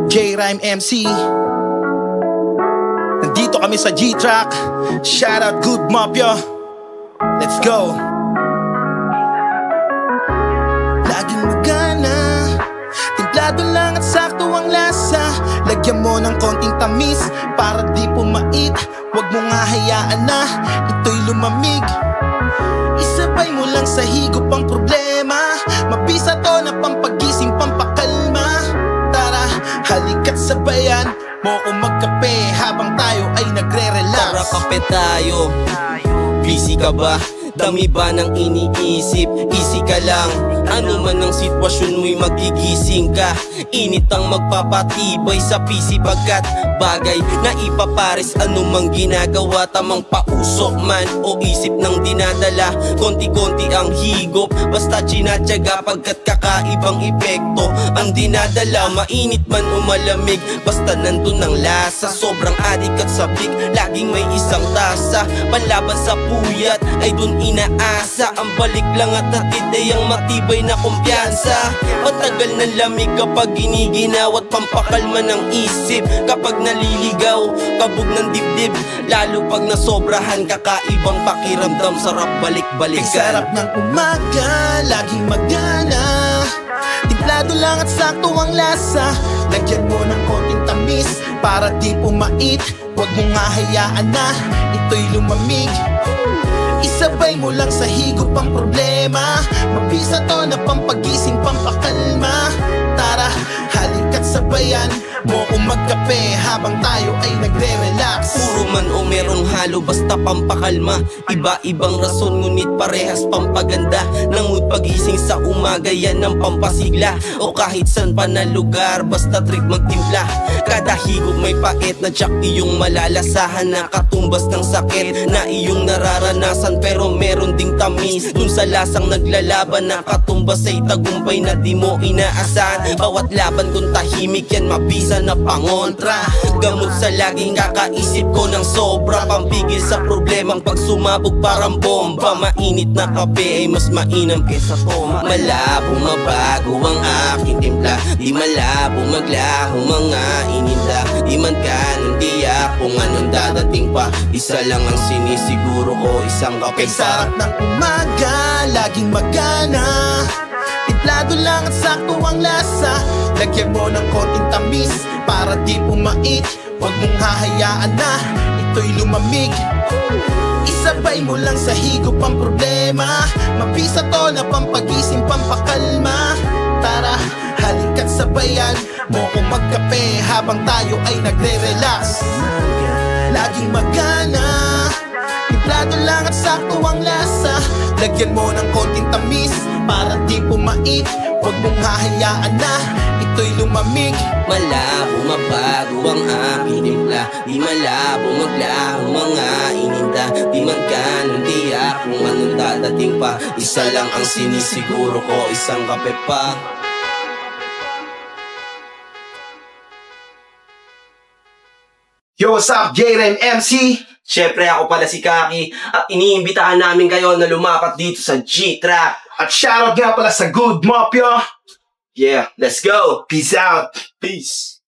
J-Rhyme MC. Nandito kami sa G-Track. Shout out Good Mafia. Let's go. Laging magana, timplado lang at sakto ang lasa. Lagyan mo ng konting tamis para di pumait. Huwag mo nga hayaan na ito'y lumamig. Isabay mo lang sa higop ang problema. Mabisa to na pampagising, pampakalma. Tara, halika't sabayan mo kung magkape habang tayo ay nagre-relax. Tara, kape tayo. Busy ka ba? Dami ba ng iniisip? Easy ka lang. Ano man ang sitwasyon mo'y magigising ka. Init ang magpapatibay sa PC pagkat bagay na ipapares anumang ginagawa. Tamang pausok man o isip ng dinadala. Konti-konti ang higop, basta tsinatsaga pagkat kakaibang epekto ang dinadala. Mainit man o malamig, basta nandun ang lasa. Sobrang adik at sabik, laging may isang tasa. Panlaban sa puyat ay dun inaasa. Ang balik lang at hatid ay ang matibay na kumpiyansa. Matagal ng lamig kapag giniginaw at pampakalma ng isip. Kapag naliligaw, kabog ng dibdib. Lalo pag nasobrahan, kakaibang pakiramdam. Sarap balik-balikan. Sarap ng umaga, laging magana. Timplado lang at sakto ang lasa. Lagyan mo ng konting tamis para di pumait. Huwag mo nga hayaan na ito'y lumamig. Isabay mo lang sa higop ang problema. Mabisa to na pampagising, pampakalma. Tara, halika't sabayan mo kung magkape habang tayo ay nagre-relax. Puro man o merong halo, basta pampakalma. Iba-ibang rason ngunit parehas pampaganda ng mood pagising sa umaga. Yan ang pampasigla o kahit san pa na lugar, basta trip magtimpla. Kada higop may pait na tsak iyong malalasahan. Na katumbas ng sakit na iyong nararanasan, pero meron ding tamis dun sa lasang naglalaban. Na katumbas ay tagumpay na di mo inaasahan. Bawat laban dun tahimik yan, mabisa na pangontra. Gamot sa laging kakaisip ko ng sobra. Pampigil sa problemang pag sumabog parang bomba. Mainit na kape ay mas mainam kesa toma. Malabo mabago ang aking timpla. Di malabo maglaho mga ininda. Di man kanon tiyak kung anong dadating pa. Isa lang ang sinisiguro ko, isang kape. Sarap ng umaga, laging magana. Timplado lang at sakto ang lasa. Lagyan mo ng konting tamis para di pumait. Huwag mong hahayaan na ito'y lumamig. Isabay mo lang sa higop ang problema. Mabisa to na pampagising, pampakalma. Tara, halika't sabayan mo kung magkape habang tayo ay nagre-relax. Laging magana, timplado lang at sakto ang lasa. Lagyan mo ng konting tamis para di pumait. Huwag mong hahayaan na ito'y lumamig. Malabo mabago ang aking timpla. Di malabo maglaho mga ininda. Di man kanon tiyak kung anong dadating pa. Isa lang ang sinisiguro ko, isang kape pa. Yo, what's up, J-Rhyme MC? Siyempre ako pala si Kaki at iniimbitahan namin kayo na lumapat dito sa G-Track. At shoutout nga pala sa Good Mafia. Yeah, let's go! Peace out. Peace!